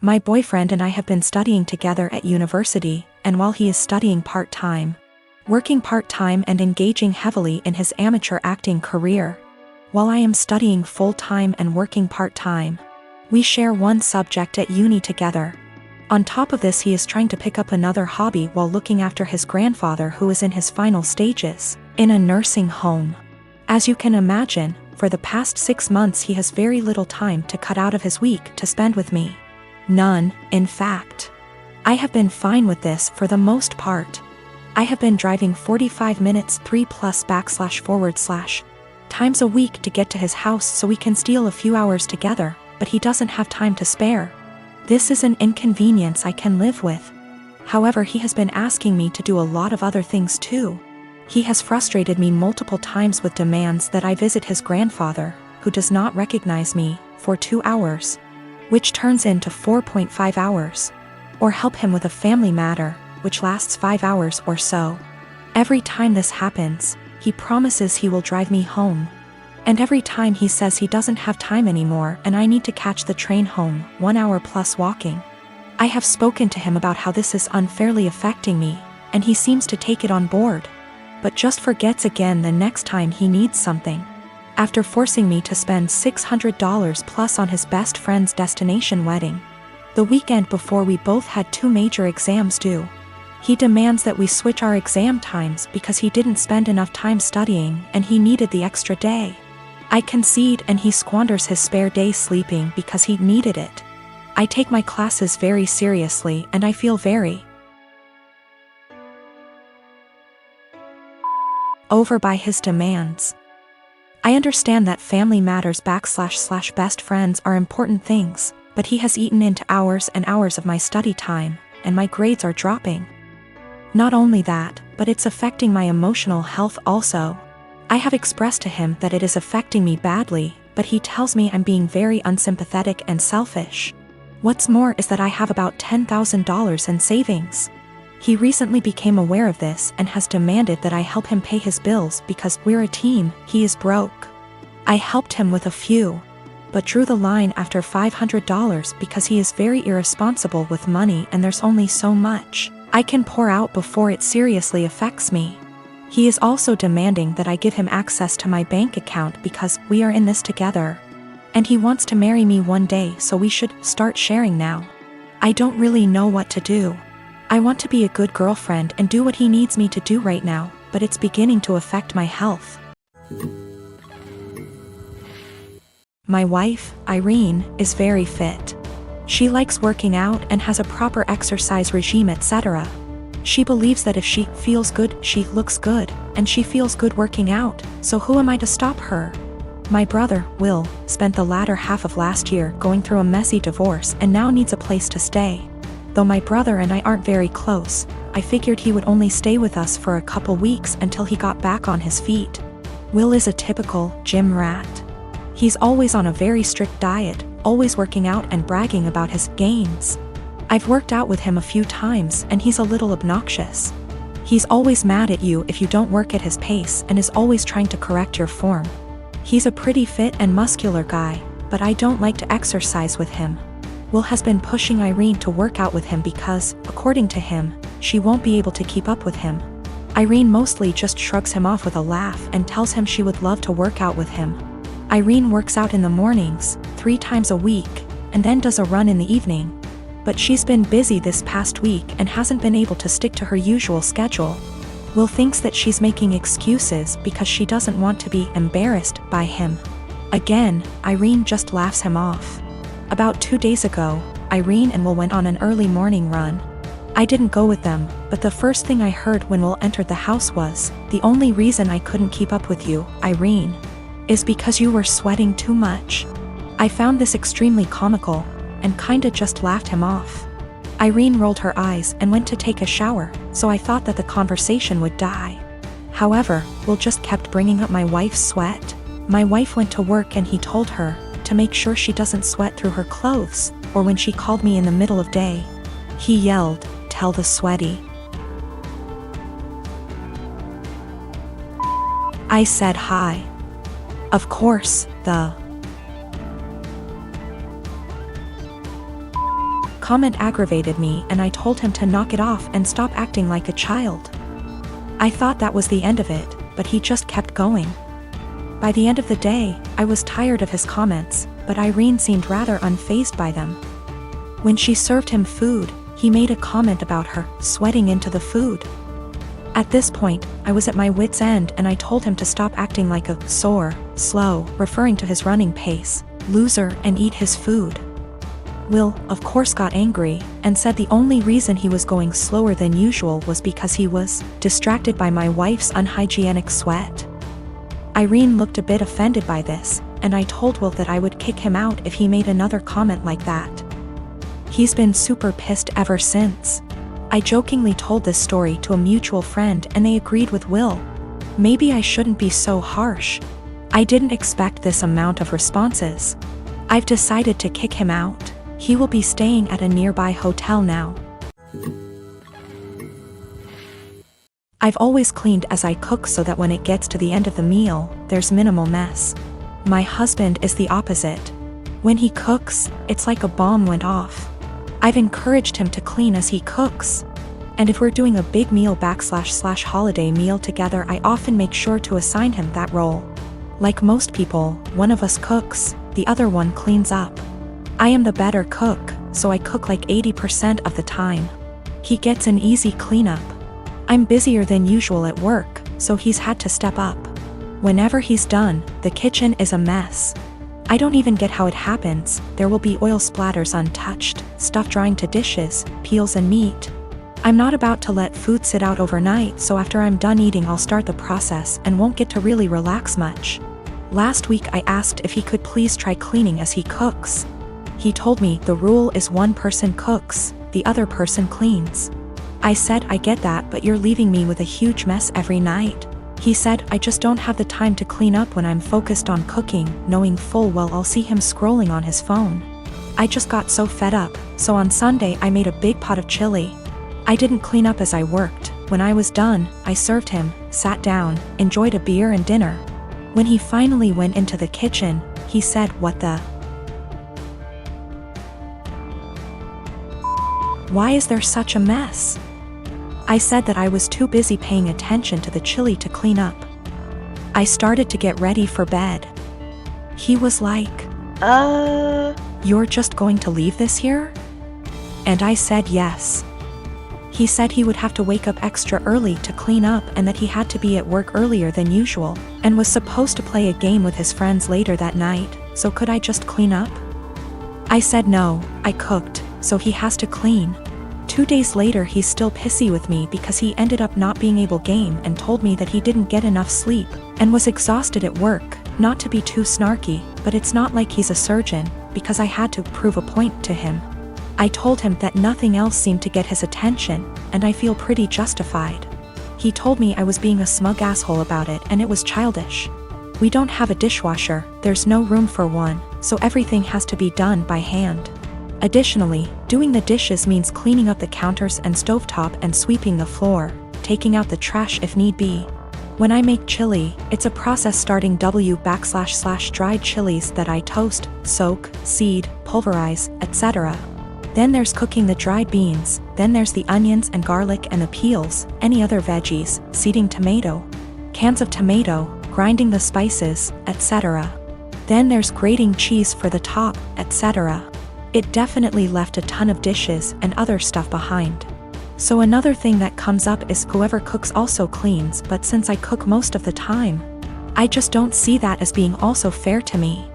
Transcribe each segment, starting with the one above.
My boyfriend and I have been studying together at university, and while he is studying part-time, working part-time and engaging heavily in his amateur acting career, while I am studying full-time and working part-time, we share one subject at uni together. On top of this, he is trying to pick up another hobby while looking after his grandfather who is in his final stages, in a nursing home. As you can imagine, for the past 6 months he has very little time to cut out of his week to spend with me. None, in fact. I have been fine with this for the most part. I have been driving 45 minutes 3+// times a week to get to his house so we can steal a few hours together, but he doesn't have time to spare. This is an inconvenience I can live with. However, he has been asking me to do a lot of other things too. He has frustrated me multiple times with demands that I visit his grandfather, who does not recognize me, for 2 hours, which turns into 4.5 hours, or help him with a family matter, which lasts 5 hours or so. Every time this happens, he promises he will drive me home. And every time he says he doesn't have time anymore and I need to catch the train home, 1 hour plus walking. I have spoken to him about how this is unfairly affecting me, and he seems to take it on board, but just forgets again the next time he needs something. After forcing me to spend $600 plus on his best friend's destination wedding, the weekend before we both had 2 major exams due, he demands that we switch our exam times because he didn't spend enough time studying and he needed the extra day. I concede and he squanders his spare day sleeping because he needed it. I take my classes very seriously and I feel very over by his demands. I understand that family matters / best friends are important things, but he has eaten into hours and hours of my study time, and my grades are dropping. Not only that, but it's affecting my emotional health also. I have expressed to him that it is affecting me badly, but he tells me I'm being very unsympathetic and selfish. What's more is that I have about $10,000 in savings. He recently became aware of this and has demanded that I help him pay his bills because we're a team, he is broke. I helped him with a few, but drew the line after $500 because he is very irresponsible with money and there's only so much I can pour out before it seriously affects me. He is also demanding that I give him access to my bank account because we are in this together. And he wants to marry me one day, so we should start sharing now. I don't really know what to do. I want to be a good girlfriend and do what he needs me to do right now, but it's beginning to affect my health. My wife, Irene, is very fit. She likes working out and has a proper exercise regime, etc. She believes that if she feels good, she looks good, and she feels good working out, so who am I to stop her? My brother, Will, spent the latter half of last year going through a messy divorce and now needs a place to stay. Though my brother and I aren't very close, I figured he would only stay with us for a couple weeks until he got back on his feet. Will is a typical gym rat. He's always on a very strict diet, always working out and bragging about his gains. I've worked out with him a few times and he's a little obnoxious. He's always mad at you if you don't work at his pace and is always trying to correct your form. He's a pretty fit and muscular guy, but I don't like to exercise with him. Will has been pushing Irene to work out with him because, according to him, she won't be able to keep up with him. Irene mostly just shrugs him off with a laugh and tells him she would love to work out with him. Irene works out in the mornings, 3 times a week, and then does a run in the evening. But she's been busy this past week and hasn't been able to stick to her usual schedule. Will thinks that she's making excuses because she doesn't want to be embarrassed by him. Again, Irene just laughs him off. About 2 days ago, Irene and Will went on an early morning run. I didn't go with them, but the first thing I heard when Will entered the house was, "The only reason I couldn't keep up with you, Irene, is because you were sweating too much." I found this extremely comical, and kinda just laughed him off. Irene rolled her eyes and went to take a shower, so I thought that the conversation would die. However, Will just kept bringing up my wife's sweat. My wife went to work and he told her to make sure she doesn't sweat through her clothes, or when she called me in the middle of day, he yelled, "Tell the sweaty." I said hi. Of course, the comment aggravated me and I told him to knock it off and stop acting like a child. I thought that was the end of it, but he just kept going. By the end of the day, I was tired of his comments, but Irene seemed rather unfazed by them. When she served him food, he made a comment about her sweating into the food. At this point, I was at my wit's end and I told him to stop acting like a sore, slow, referring to his running pace, loser, and eat his food. Will, of course, got angry and said the only reason he was going slower than usual was because he was distracted by my wife's unhygienic sweat. Irene looked a bit offended by this, and I told Will that I would kick him out if he made another comment like that. He's been super pissed ever since. I jokingly told this story to a mutual friend and they agreed with Will. Maybe I shouldn't be so harsh. I didn't expect this amount of responses. I've decided to kick him out. He will be staying at a nearby hotel now. I've always cleaned as I cook so that when it gets to the end of the meal, there's minimal mess. My husband is the opposite. When he cooks, it's like a bomb went off. I've encouraged him to clean as he cooks. And if we're doing a big meal / holiday meal together, I often make sure to assign him that role. Like most people, one of us cooks, the other one cleans up. I am the better cook, so I cook like 80% of the time. He gets an easy cleanup. I'm busier than usual at work, so he's had to step up. Whenever he's done, the kitchen is a mess. I don't even get how it happens. There will be oil splatters untouched, stuff drying to dishes, peels and meat. I'm not about to let food sit out overnight, so after I'm done eating I'll start the process and won't get to really relax much. Last week I asked if he could please try cleaning as he cooks. He told me the rule is one person cooks, the other person cleans. I said I get that, but you're leaving me with a huge mess every night. He said I just don't have the time to clean up when I'm focused on cooking, knowing full well I'll see him scrolling on his phone. I just got so fed up, so on Sunday I made a big pot of chili. I didn't clean up as I worked. When I was done, I served him, sat down, enjoyed a beer and dinner. When he finally went into the kitchen, he said, "What the? Why is there such a mess?" I said that I was too busy paying attention to the chili to clean up. I started to get ready for bed. He was like, "You're just going to leave this here?" And I said yes. He said he would have to wake up extra early to clean up and that he had to be at work earlier than usual, and was supposed to play a game with his friends later that night, so could I just clean up? I said no, I cooked, so he has to clean. 2 days later he's still pissy with me because he ended up not being able to game and told me that he didn't get enough sleep, and was exhausted at work. Not to be too snarky, but it's not like he's a surgeon, because I had to prove a point to him. I told him that nothing else seemed to get his attention, and I feel pretty justified. He told me I was being a smug asshole about it and it was childish. We don't have a dishwasher, there's no room for one, so everything has to be done by hand. Additionally, doing the dishes means cleaning up the counters and stovetop and sweeping the floor, taking out the trash if need be. When I make chili, it's a process starting // dried chilies that I toast, soak, seed, pulverize, etc. Then there's cooking the dried beans, then there's the onions and garlic and the peels, any other veggies, seeding tomato, cans of tomato, grinding the spices, etc. Then there's grating cheese for the top, etc. It definitely left a ton of dishes and other stuff behind. So another thing that comes up is whoever cooks also cleans, but since I cook most of the time, I just don't see that as being also fair to me.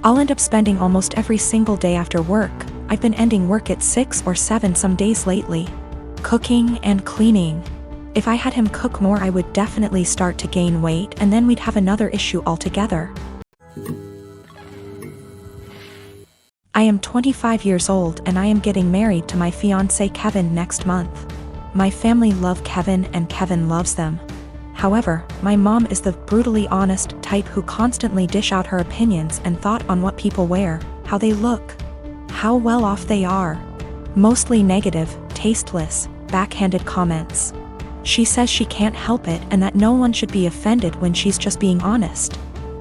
I'll end up spending almost every single day after work, I've been ending work at 6 or 7 some days lately, cooking and cleaning. If I had him cook more I would definitely start to gain weight and then we'd have another issue altogether. I am 25 years old and I am getting married to my fiancé Kevin next month. My family love Kevin and Kevin loves them. However, my mom is the brutally honest type who constantly dish out her opinions and thought on what people wear, how they look, how well off they are. Mostly negative, tasteless, backhanded comments. She says she can't help it and that no one should be offended when she's just being honest.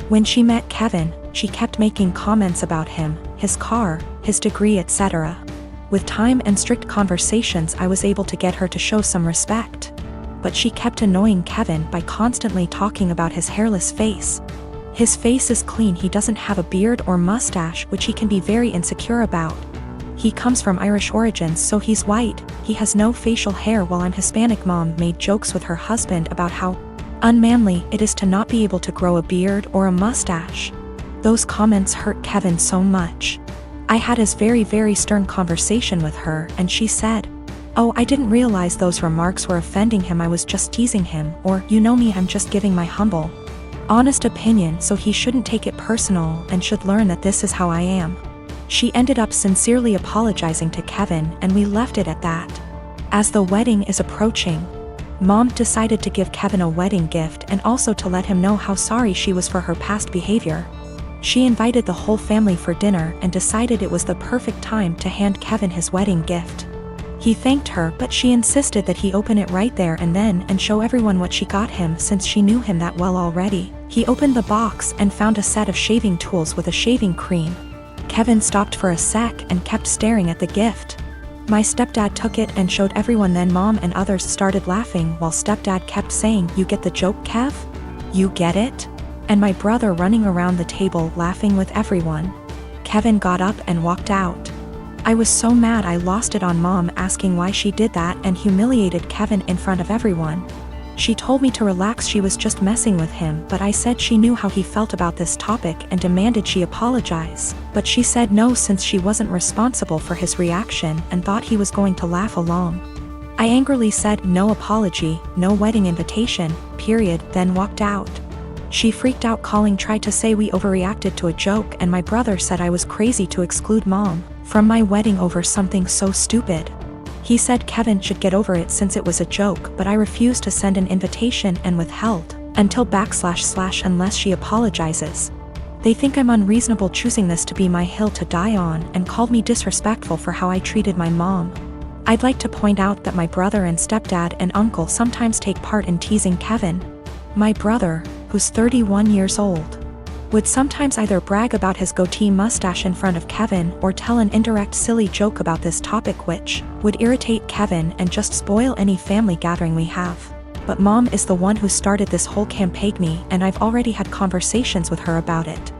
When she met Kevin, she kept making comments about him, his car, his degree, etc. With time and strict conversations, I was able to get her to show some respect. But she kept annoying Kevin by constantly talking about his hairless face. His face is clean, he doesn't have a beard or mustache, which he can be very insecure about. He comes from Irish origins, so he's white, he has no facial hair, while I'm Hispanic. Mom made jokes with her husband about how unmanly it is to not be able to grow a beard or a mustache. Those comments hurt Kevin so much. I had a very stern conversation with her, and she said, "Oh, I didn't realize those remarks were offending him, I was just teasing him," or, "You know me, I'm just giving my humble, honest opinion, so he shouldn't take it personal and should learn that this is how I am." She ended up sincerely apologizing to Kevin, and we left it at that. As the wedding is approaching, Mom decided to give Kevin a wedding gift and also to let him know how sorry she was for her past behavior. She invited the whole family for dinner and decided it was the perfect time to hand Kevin his wedding gift. He thanked her, but she insisted that he open it right there and then and show everyone what she got him, since she knew him that well already. He opened the box and found a set of shaving tools with a shaving cream. Kevin stopped for a sec and kept staring at the gift. My stepdad took it and showed everyone, then Mom and others started laughing while stepdad kept saying, "You get the joke, Kev? You get it?" And my brother running around the table laughing with everyone. Kevin got up and walked out. I was so mad I lost it on Mom asking why she did that and humiliated Kevin in front of everyone. She told me to relax, she was just messing with him, but I said she knew how he felt about this topic and demanded she apologize. But she said no, since she wasn't responsible for his reaction and thought he was going to laugh along. I angrily said no apology, no wedding invitation, period, then walked out. She freaked out, tried to say we overreacted to a joke, and my brother said I was crazy to exclude Mom from my wedding over something so stupid. He said Kevin should get over it since it was a joke, but I refused to send an invitation and withheld until / unless she apologizes. They think I'm unreasonable choosing this to be my hill to die on and called me disrespectful for how I treated my mom. I'd like to point out that my brother and stepdad and uncle sometimes take part in teasing Kevin. My brother, who's 31 years old, would sometimes either brag about his goatee mustache in front of Kevin or tell an indirect silly joke about this topic, which would irritate Kevin and just spoil any family gathering we have. But Mom is the one who started this whole campaign, and I've already had conversations with her about it.